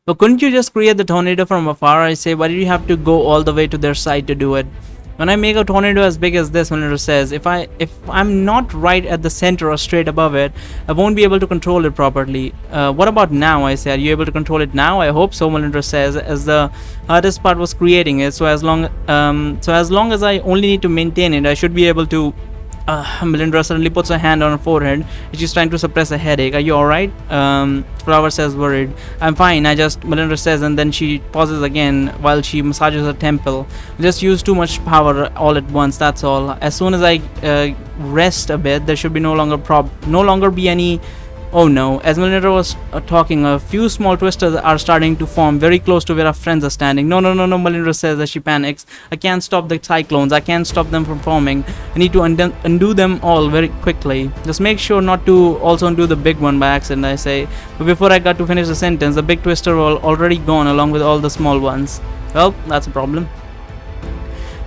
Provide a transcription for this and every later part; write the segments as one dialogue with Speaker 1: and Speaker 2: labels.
Speaker 1: But couldn't you just create the tornado from afar? I say, why did you have to go all the way to their side to do it? When I make a tornado as big as this, Melinda says, if I'm not right at the center or straight above it, I won't be able to control it properly. What about now? I say, are you able to control it now? I hope so, Melinda says, as the hardest part was creating it. So as long as I only need to maintain it, I should be able to. Melinda suddenly puts her hand on her forehead. She's trying to suppress a headache. Are you alright? Flower says, worried. I'm fine. Melinda says, and then she pauses again while she massages her temple. Just use too much power all at once. That's all. As soon as I rest a bit, there should be no longer be any. Oh no, as Melinda was talking, a few small twisters are starting to form very close to where our friends are standing. No, no, no, no, Melinda says as she panics. I can't stop the cyclones. I can't stop them from forming. I need to undo them all very quickly. Just make sure not to also undo the big one by accident, I say. But before I got to finish the sentence, the big twister was already gone along with all the small ones. Well, that's a problem.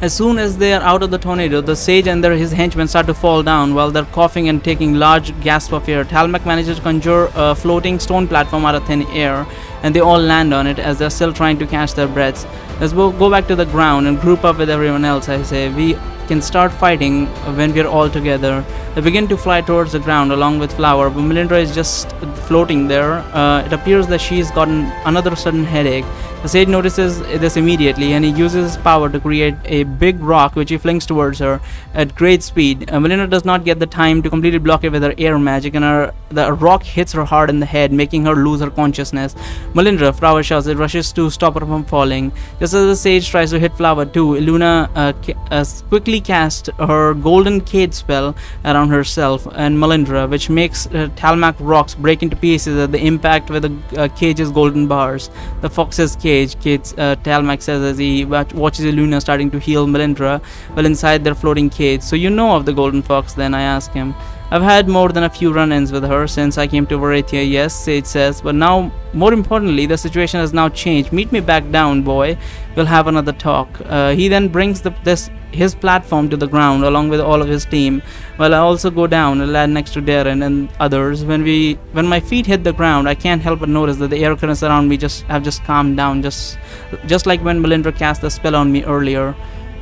Speaker 1: As soon as they are out of the tornado, the sage and his henchmen start to fall down while they're coughing and taking large gasps of air. Talmak manages to conjure a floating stone platform out of thin air, and they all land on it as they're still trying to catch their breaths. Let's go back to the ground and group up with everyone else, I say. We can start fighting when we're all together. They begin to fly towards the ground along with Flower, but Melinda is just floating there. It appears that she's gotten another sudden headache. The sage notices this immediately, and he uses his power to create a big rock which he flings towards her at great speed. Melinda does not get the time to completely block it with her air magic, and the rock hits her hard in the head, making her lose her consciousness. Melinda, Flower shouts. It rushes to stop her from falling. Just as the sage tries to hit Flower too, Illuna quickly casts her golden cage spell around herself and Melinda, which makes Talmak rocks break into pieces at the impact with the cage's golden bars. The fox's cage, Talmak says as he watches Illuna starting to heal Melinda while inside their floating cage. So you know of the golden fox then, I ask him. I've had more than a few run-ins with her since I came to Varathia, yes, Sage says, but now, more importantly, the situation has now changed. Meet me back down, boy. We'll have another talk. He then brings his platform to the ground along with all of his team, while I also go down and land next to Darren and others. When my feet hit the ground, I can't help but notice that the air currents around me have just calmed down, just like when Melinda cast the spell on me earlier.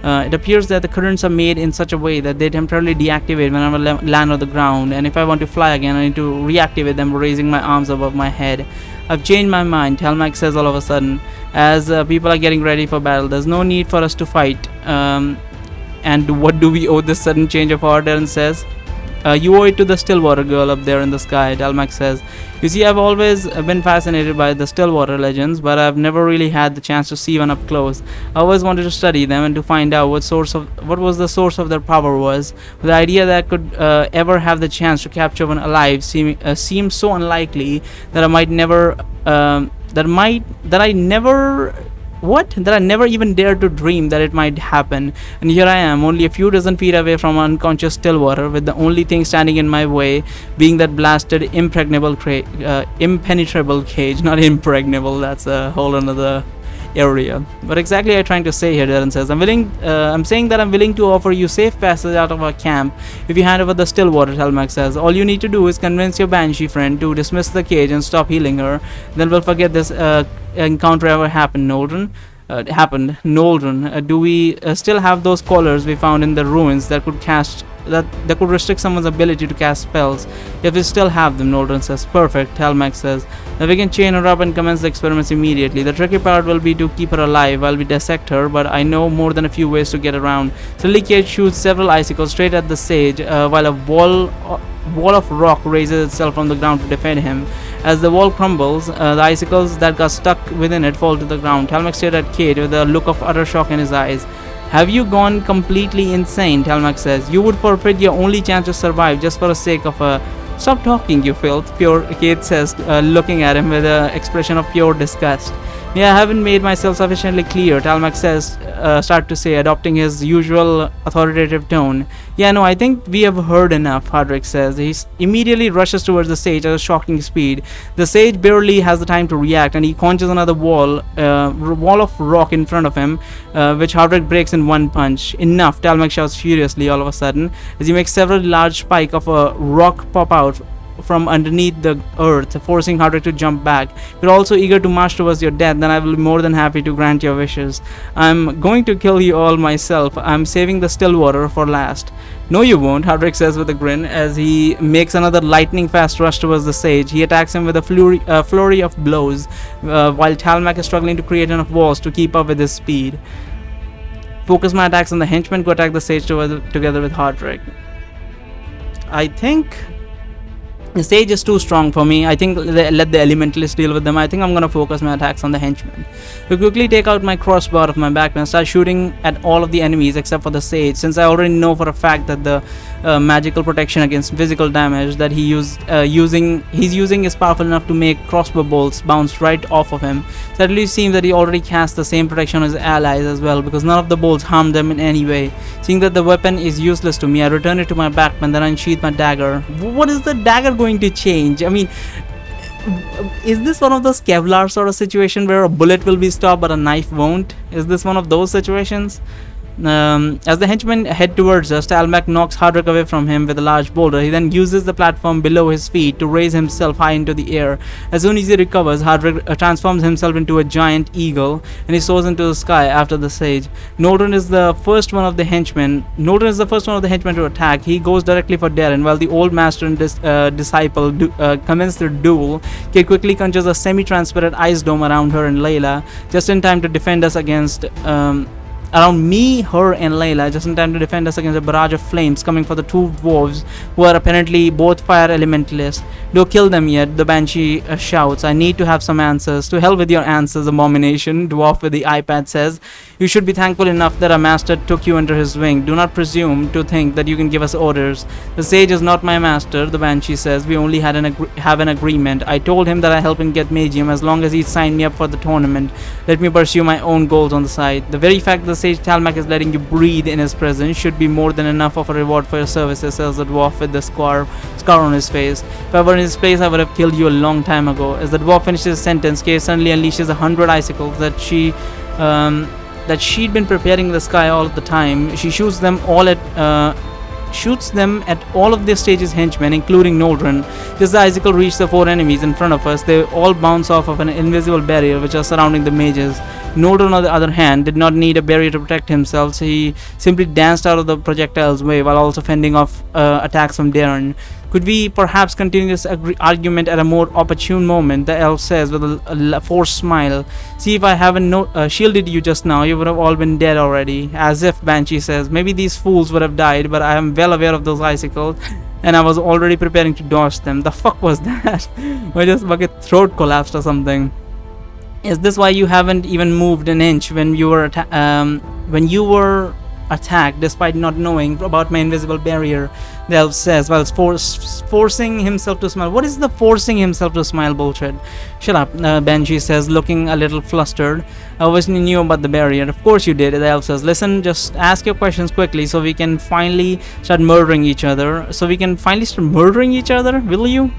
Speaker 1: It appears that the currents are made in such a way that they temporarily deactivate whenever I land on the ground, and if I want to fly again, I need to reactivate them raising my arms above my head. I've changed my mind, Talmak says all of a sudden, as people are getting ready for battle. There's no need for us to fight. And what do we owe this sudden change of heart? Darren says. You owe it to the Stillwater girl up there in the sky, Talmak says. You see, I've always been fascinated by the Stillwater legends, but I've never really had the chance to see one up close. I always wanted to study them and to find out what was the source of their power was. The idea that I could ever have the chance to capture one alive seems so unlikely that I never even dared to dream that it might happen. And here I am, only a few dozen feet away from unconscious Stillwater, with the only thing standing in my way being that blasted impenetrable cage. Not impregnable, that's a whole another area. What exactly are you trying to say here? Darren says. I'm saying that I'm willing to offer you safe passage out of our camp if you hand over the Stillwater, Talmak says. All you need to do is convince your banshee friend to dismiss the cage and stop healing her. Then we'll forget this encounter ever happened, Noldren. Do we still have those collars we found in the ruins that could restrict someone's ability to cast spells? If we still have them, Noldren says. Perfect, Talmak says. Now we can chain her up and commence the experiments immediately. The tricky part will be to keep her alive while we dissect her, but I know more than a few ways to get around. Silly Cage shoots several icicles straight at the sage, while a wall of rock raises itself from the ground to defend him. As the wall crumbles, the icicles that got stuck within it fall to the ground. Talmak stared at Cage with a look of utter shock in his eyes. Have you gone completely insane? Talmak says. You would forfeit your only chance to survive just for the sake of a... Stop talking, you filth, Cage says, looking at him with an expression of pure disgust. Yeah, I haven't made myself sufficiently clear, Talmak says, start to say, adopting his usual authoritative tone. Yeah, no, I think we have heard enough, Hardrick says. He immediately rushes towards the sage at a shocking speed. The sage barely has the time to react, and he conjures another wall of rock in front of him, which Hardrick breaks in one punch. Enough, Talmak shouts furiously all of a sudden, as he makes several large spikes of a rock pop out from underneath the earth, forcing Hardwick to jump back. If you're also eager to march towards your death, then I will be more than happy to grant your wishes. I'm going to kill you all myself. I'm saving the still water for last. No, you won't, Hardwick says with a grin as he makes another lightning fast rush towards the sage. He attacks him with a flurry of blows, while Talmac is struggling to create enough walls to keep up with his speed. Focus my attacks on the henchmen to attack the sage together with Hardwick. I think the sage is too strong for me. I think let the elementalists deal with them. I think I'm gonna focus my attacks on the henchmen. To quickly take out my crossbow out of my back and start shooting at all of the enemies except for the sage, since I already know for a fact that the magical protection against physical damage that he's using is powerful enough to make crossbow bolts bounce right off of him. So at least seems that he already cast the same protection on his allies as well, because none of the bolts harm them in any way. Seeing that the weapon is useless to me, I return it to my backman, then I unsheath my dagger. What is the dagger going to change? I mean, is this one of those Kevlar sort of situation where a bullet will be stopped but a knife won't? Is this one of those situations? As the henchmen head towards us, Talmac knocks Hardwick away from him with a large boulder. He then uses the platform below his feet to raise himself high into the air. As soon as he recovers, Hardwick transforms himself into a giant eagle and he soars into the sky after the sage. Noldren is the first one of the henchmen to attack. He goes directly for Darren, while the old master and disciple commence their duel. Kate quickly conjures a semi-transparent ice dome around her and Layla, just in time to defend us against around me, her, and Layla, just in time to defend us against a barrage of flames coming for the two dwarves, who are apparently both fire elementalists. Don't kill them yet, the Banshee shouts. I need to have some answers. To hell with your answers, abomination, dwarf with the iPad says. You should be thankful enough that our master took you under his wing. Do not presume to think that you can give us orders. The sage is not my master, the Banshee says. We only have an agreement. I told him that I help him get Magium as long as he signed me up for the tournament. Let me pursue my own goals on the side. The very fact that Sage Talmac is letting you breathe in his presence should be more than enough of a reward for your services, says the dwarf with the scar on his face. If I were in his place, I would have killed you a long time ago. As the dwarf finishes his sentence, Kay suddenly unleashes 100 icicles that she'd been preparing in the sky all the time. She shoots them at all of the stage's henchmen, including Noldren. Just the icicle reached the four enemies in front of us. They all bounce off of an invisible barrier which are surrounding the mages. Noldren, on the other hand, did not need a barrier to protect himself, so he simply danced out of the projectile's way while also fending off attacks from Darren. Could we perhaps continue this argument at a more opportune moment? The elf says with a forced smile. See, if I haven't shielded you just now, you would have all been dead already. As if, Banshee says. Maybe these fools would have died, but I am well aware of those icicles, and I was already preparing to dodge them. The fuck was that? My just bucket throat collapsed or something. Is this why you haven't even moved an inch when you were attacked, despite not knowing about my invisible barrier? The elf says while forcing himself to smile. What is the forcing himself to smile bullshit? Shut up, Banshee says, looking a little flustered. I obviously knew about the barrier. Of course you did, the elf says. Listen, just ask your questions quickly so we can finally start murdering each other. Will you?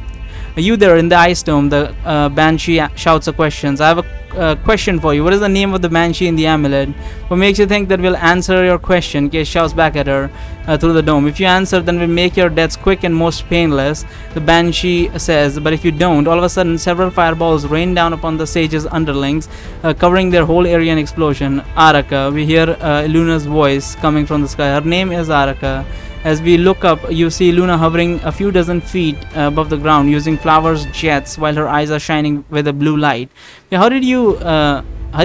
Speaker 1: You there in the ice dome, the Banshee shouts the questions. I have a question for you. What is the name of the Banshee in the amulet? What makes you think that we'll answer your question? Case shouts back at her through the dome. If you answer, then we'll make your deaths quick and most painless, the Banshee says. But if you don't, all of a sudden several fireballs rain down upon the sage's underlings, covering their whole area in explosion. Araka. We hear Luna's voice coming from the sky. Her name is Araka. As we look up, you see Luna hovering a few dozen feet above the ground using Flower's jets while her eyes are shining with a blue light. Yeah, how do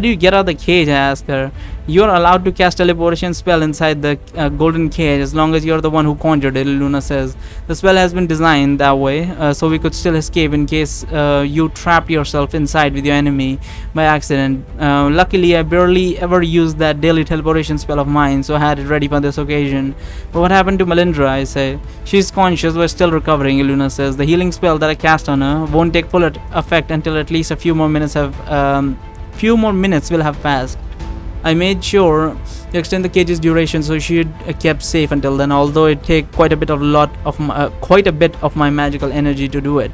Speaker 1: you get out of the cage? I ask her. You are allowed to cast teleportation spell inside the golden cage as long as you are the one who conjured it, Luna says. The spell has been designed that way so we could still escape in case you trapped yourself inside with your enemy by accident. Luckily, I barely ever used that daily teleportation spell of mine, so I had it ready for this occasion. But what happened to Melindra? I say. She's conscious but still recovering, Luna says. The healing spell that I cast on her won't take full effect until at least a few more minutes will have passed. I made sure to extend the cage's duration so she would kept safe until then, although it take quite a bit of my magical energy to do it.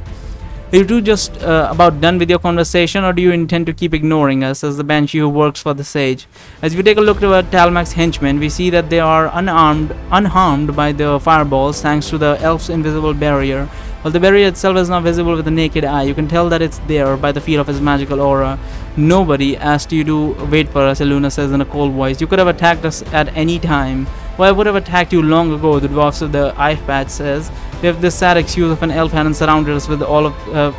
Speaker 1: Are you two just about done with your conversation, or do you intend to keep ignoring us? Says the Banshee who works for the sage. As we take a look toward Talmac's henchmen, we see that they are unharmed by the fireballs thanks to the elf's invisible barrier. While the barrier itself is not visible with the naked eye, you can tell that it's there by the feel of his magical aura. Nobody asked you to wait for us, Eluna says in a cold voice. You could have attacked us at any time. Well, I would have attacked you long ago, the dwarfs of the eye patch says. We have this sad excuse of an elf hand and surrounded us with an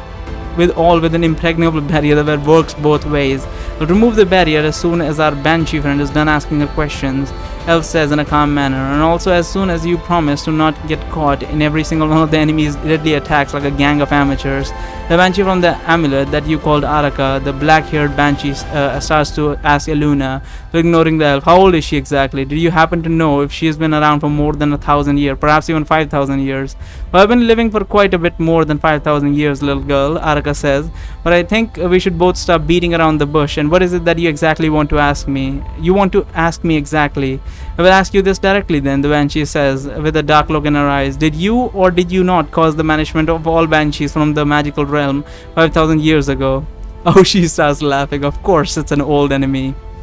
Speaker 1: impregnable barrier that works both ways. We'll remove the barrier as soon as our banshee friend is done asking her questions, Elf says in a calm manner, and also as soon as you promise to not get caught in every single one of the enemy's deadly attacks like a gang of amateurs. The banshee from the amulet that you called Araka, the black-haired banshee, starts to ask Eluna, ignoring the elf. How old is she exactly? Did you happen to know if she has been around for more than 1,000 years, perhaps even 5,000 years? Well, I've been living for quite a bit more than 5,000 years, little girl, Araka says, but I think we should both stop beating around the bush. And what is it that you exactly want to ask me? You want to ask me exactly? I will ask you this directly then, the banshee says, with a dark look in her eyes. Did you or did you not cause the banishment of all banshees from the magical realm 5,000 years ago? Oh, she starts laughing. Of course, it's an old enemy.